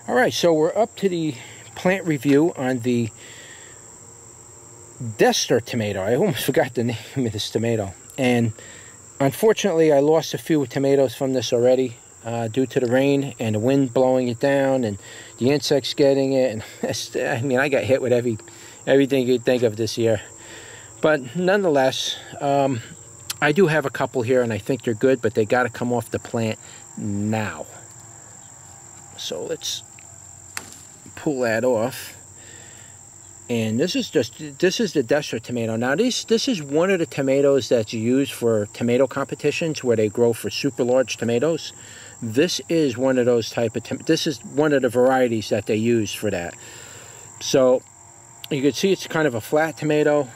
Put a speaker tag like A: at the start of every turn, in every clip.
A: Alright, so we're up to the plant review on the Dester Tomato. I almost forgot the name of this tomato. And unfortunately, I lost a few tomatoes from this already due to the rain and the wind blowing it down and the insects getting it. And I mean, I got hit with everything you'd think of this year. But nonetheless, I do have a couple here, and I think they're good, but they got to come off the plant now. So let's pull that off. And this is the Dester tomato. Now this is one of the tomatoes that's used for tomato competitions where they grow for super large tomatoes. This is one of those type of this is one of the varieties that they use for that. So you can see it's kind of a flat tomato,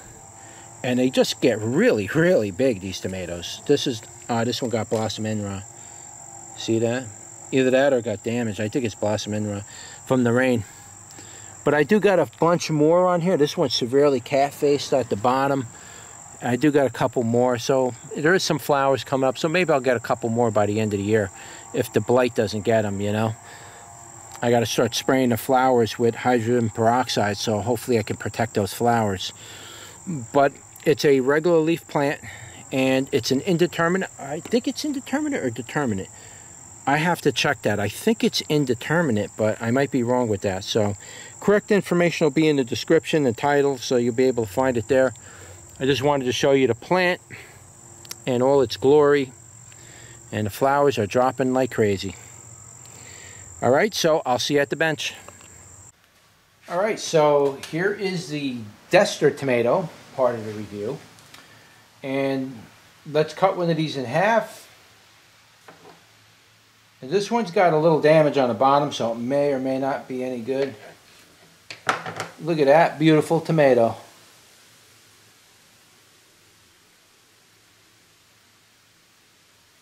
A: and they just get really, really big, these tomatoes. This one got blossom end rot. See that? Either that or got damaged. I think it's blossom end rot from the rain. But I do got a bunch more on here. This one's severely cat-faced at the bottom. I do got a couple more. So there is some flowers coming up. So maybe I'll get a couple more by the end of the year if the blight doesn't get them, you know. I got to start spraying the flowers with hydrogen peroxide, so hopefully I can protect those flowers. But it's a regular leaf plant, and it's an indeterminate. I think it's indeterminate or determinate. I have to check that. I think it's indeterminate, but I might be wrong with that. So correct information will be in the description and title, so you'll be able to find it there. I just wanted to show you the plant and all its glory, and the flowers are dropping like crazy. All right, so I'll see you at the bench. All right, so here is the Dester tomato part of the review, and let's cut one of these in half. And this one's got a little damage on the bottom, so it may or may not be any good. Look at that beautiful tomato.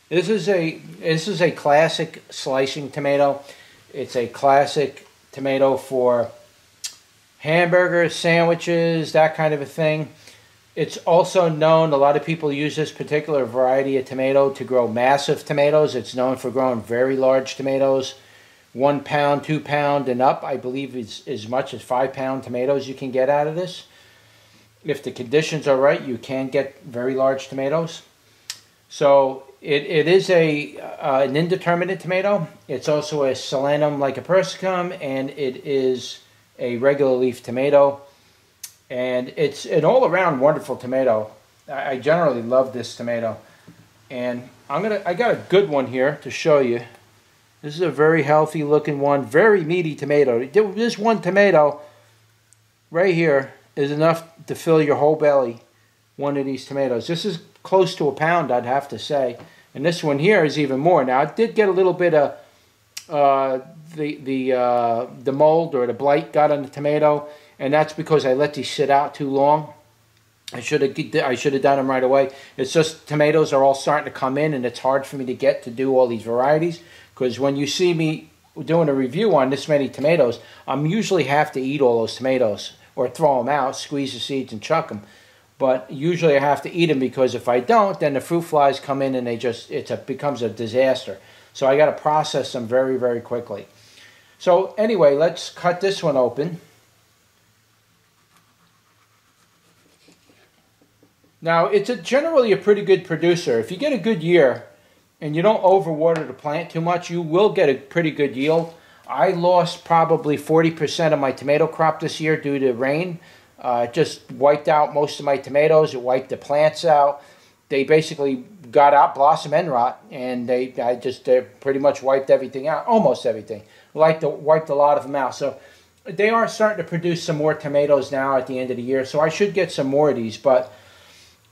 A: This is a classic slicing tomato. It's a classic tomato for hamburgers, sandwiches, that kind of a thing. It's also known, a lot of people use this particular variety of tomato to grow massive tomatoes. It's known for growing very large tomatoes, 1 pound, 2 pound and up. I believe it's as much as 5 pound tomatoes you can get out of this. If the conditions are right, you can get very large tomatoes. So it is an indeterminate tomato. It's also a Solanum lycopersicum, and it is a regular leaf tomato. And it's an all-around wonderful tomato. I generally love this tomato. And I got a good one here to show you. This is a very healthy looking one, very meaty tomato. This one tomato right here is enough to fill your whole belly, one of these tomatoes. This is close to 1 pound, I'd have to say. And this one here is even more. Now, it did get a little bit of the mold or the blight got on the tomato, and that's because I let these sit out too long. I should have done them right away. It's just tomatoes are all starting to come in, and it's hard for me to get to do all these varieties, because when you see me doing a review on this many tomatoes, I'm usually have to eat all those tomatoes or throw them out, squeeze the seeds and chuck them. But usually I have to eat them, because if I don't, then the fruit flies come in and it becomes a disaster. So I got to process them very, very quickly. So anyway, let's cut this one open. Now, it's generally a pretty good producer. If you get a good year and you don't overwater the plant too much, you will get a pretty good yield. I lost probably 40% of my tomato crop this year due to rain. It just wiped out most of my tomatoes. It wiped the plants out. They basically got out blossom end rot, and they pretty much wiped everything out, almost everything. Wiped a lot of them out. So they are starting to produce some more tomatoes now at the end of the year. So I should get some more of these. But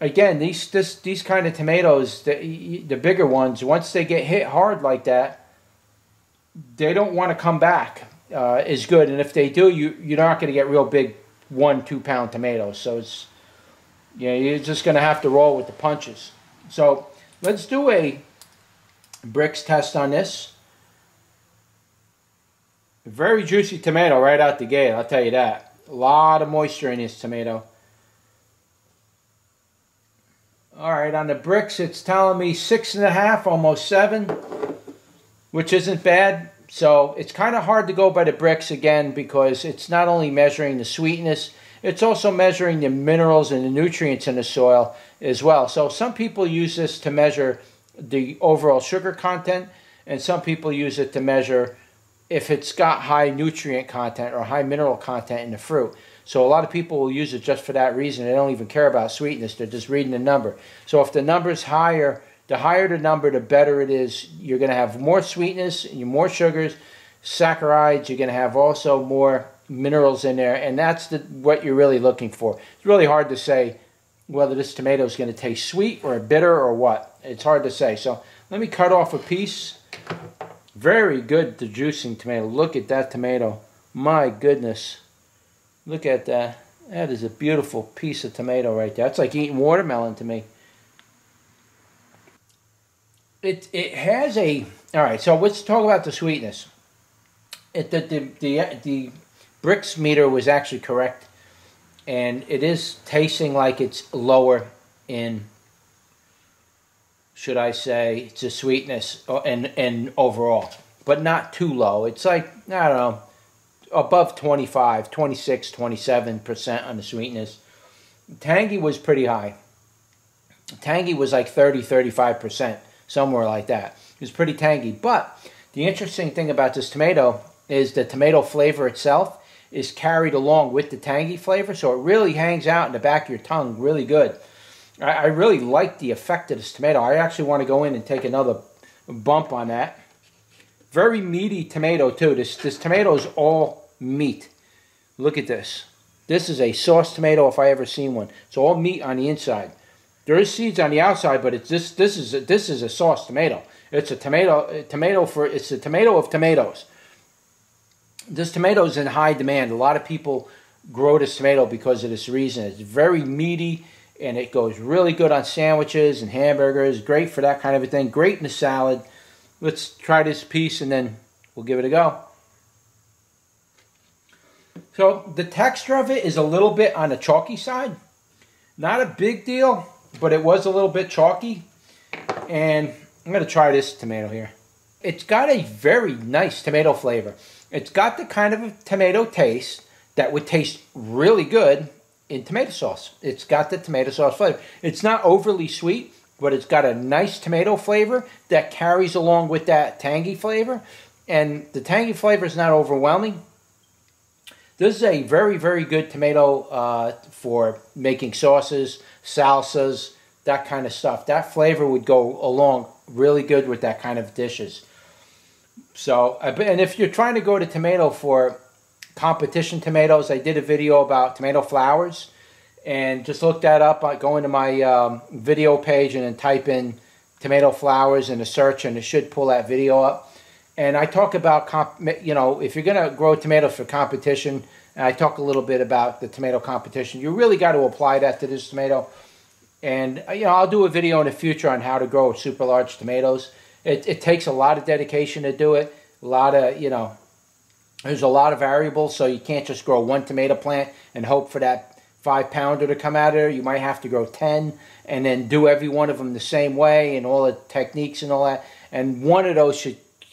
A: again, these kind of tomatoes, the bigger ones, once they get hit hard like that, they don't want to come back as good. And if they do, you're not going to get real big 1-2 pound tomatoes. So it's, you're just going to have to roll with the punches. So let's do a Brix test on this. Very juicy tomato right out the gate, I'll tell you that. A lot of moisture in this tomato. Alright, on the Brix it's telling me 6.5, almost 7, which isn't bad. so it's kind of hard to go by the Brix again, because it's not only measuring the sweetness, it's also measuring the minerals and the nutrients in the soil as well. So some people use this to measure the overall sugar content, and some people use it to measure if it's got high nutrient content or high mineral content in the fruit. So a lot of people will use it just for that reason. They don't even care about sweetness. They're just reading the number. So if the number's higher, the higher the number, the better it is. You're going to have more sweetness, more sugars, saccharides. You're going to have also more minerals in there, and that's what you're really looking for. It's really hard to say whether this tomato is going to taste sweet or bitter or what. It's hard to say. So let me cut off a piece. Very good, the juicing tomato. Look at that tomato. My goodness. Look at that. That is a beautiful piece of tomato right there. It's like eating watermelon to me. It has a... All right, so let's talk about the sweetness. The Brix meter was actually correct, and it is tasting like it's lower in, should I say, the sweetness and overall, but not too low. It's like, I don't know, above 25, 26, 27% on the sweetness. Tangy was pretty high. Tangy was like 30, 35%, somewhere like that. It was pretty tangy, but the interesting thing about this tomato is the tomato flavor itself is carried along with the tangy flavor, so it really hangs out in the back of your tongue really good. I really like the effect of this tomato. I actually want to go in and take another bump on that. Very meaty tomato too. This tomato is all meat. Look at this. This is a sauce tomato if I ever seen one. It's all meat on the inside. There is seeds on the outside, but it's this is a sauce tomato. It's a tomato it's a tomato of tomatoes. This tomato is in high demand. A lot of people grow this tomato because of this reason. It's very meaty, and it goes really good on sandwiches and hamburgers. Great for that kind of a thing. Great in a salad. Let's try this piece, and then we'll give it a go. So the texture of it is a little bit on the chalky side. Not a big deal, but it was a little bit chalky. And I'm going to try this tomato here. It's got a very nice tomato flavor. It's got the kind of a tomato taste that would taste really good in tomato sauce. It's got the tomato sauce flavor. It's not overly sweet, but it's got a nice tomato flavor that carries along with that tangy flavor. And the tangy flavor is not overwhelming. This is a very, very good tomato for making sauces, salsas, that kind of stuff. That flavor would go along really good with that kind of dishes. So, and if you're trying to go to tomato for competition tomatoes, I did a video about tomato flowers, and just look that up. Go into my video page and then type in tomato flowers in the search, and it should pull that video up. And I talk about, if you're going to grow tomatoes for competition, and I talk a little bit about the tomato competition, you really got to apply that to this tomato. And, I'll do a video in the future on how to grow super large tomatoes. It takes a lot of dedication to do it. A lot of, there's a lot of variables, so you can't just grow one tomato plant and hope for that 5-pounder to come out of there. You might have to grow 10 and then do every one of them the same way and all the techniques and all that. And one of those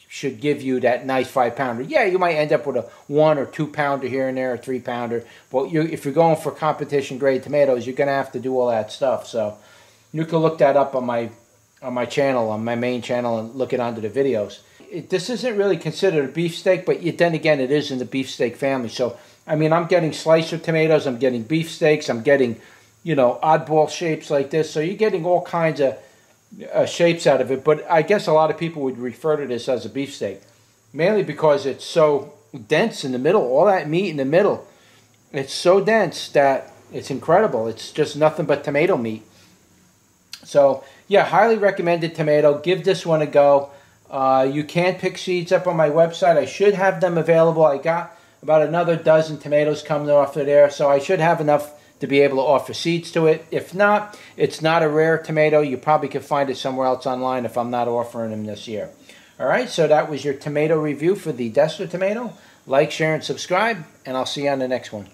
A: should give you that nice 5-pounder. Yeah, you might end up with a 1 or 2-pounder here and there, or 3-pounder. But if you're going for competition grade tomatoes, you're going to have to do all that stuff. So you can look that up on my channel, on my main channel, and look it under the videos. This isn't really considered a beefsteak, but then again, it is in the beefsteak family. So, I mean, I'm getting slicer tomatoes, I'm getting beefsteaks, I'm getting, oddball shapes like this. So you're getting all kinds of shapes out of it. But I guess a lot of people would refer to this as a beefsteak, mainly because it's so dense in the middle. All that meat in the middle, it's so dense that it's incredible. It's just nothing but tomato meat. So, yeah, highly recommended tomato. Give this one a go. You can pick seeds up on my website. I should have them available. I got about another dozen tomatoes coming off of there, so I should have enough to be able to offer seeds to it. If not, it's not a rare tomato. You probably could find it somewhere else online if I'm not offering them this year. All right, so that was your tomato review for the Dester Tomato. Like, share, and subscribe, and I'll see you on the next one.